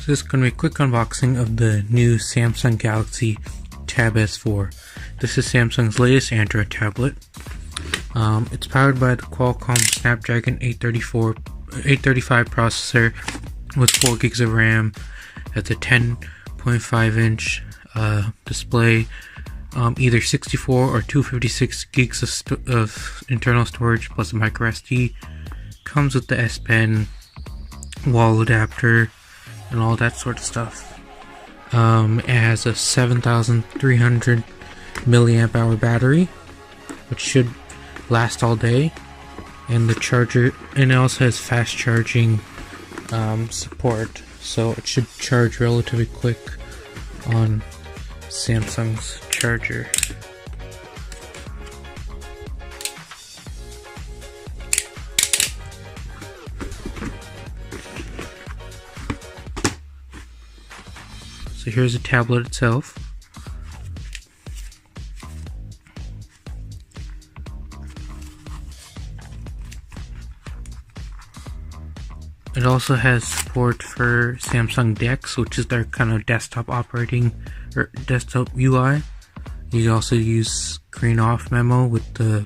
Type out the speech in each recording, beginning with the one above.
So this is going to be a quick unboxing of the new Samsung Galaxy Tab S4. This is Samsung's latest Android tablet. It's powered by the Qualcomm Snapdragon 835 processor with 4 gigs of RAM. It's a 10.5 inch display, either 64 or 256 gigs of internal storage plus a micro SD. Comes with the S Pen, wall adapter, and all that sort of stuff. It has a 7,300 milliamp hour battery, which should last all day, and the charger, and it also has fast charging support, so it should charge relatively quick on Samsung's charger. So here's the tablet itself. It also has support for Samsung DeX, which is their kind of desktop operating or desktop UI. You can also use screen off memo with the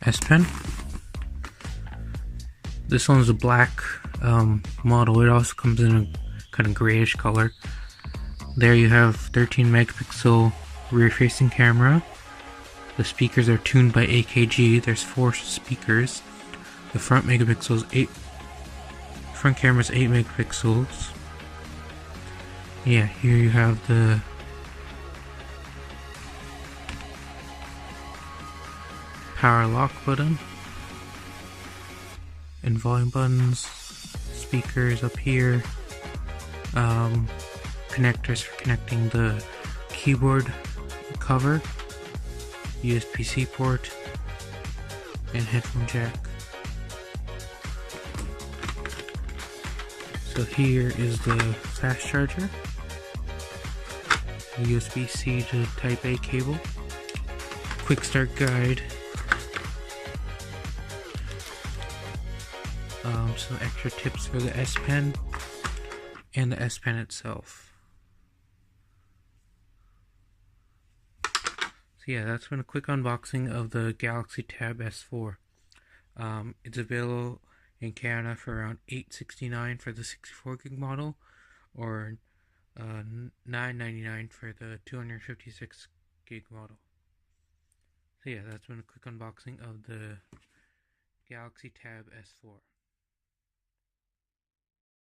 S Pen. This one's a black model. It also comes in a kind of grayish color. There you have 13 megapixel rear facing camera. The speakers are tuned by AKG. There's 4 speakers. The front camera is 8 megapixels. Yeah, here you have the power lock button and volume buttons, speakers up here, connectors for connecting the keyboard cover, USB-C port, and headphone jack. So here is the fast charger, USB-C to Type A cable, quick start guide, some extra tips for the S Pen and the S Pen itself. So yeah, that's been a quick unboxing of the Galaxy Tab S4. It's available in Canada for around $869 for the 64 gig model, or $999 for the 256 gig model. So yeah, that's been a quick unboxing of the Galaxy Tab S4.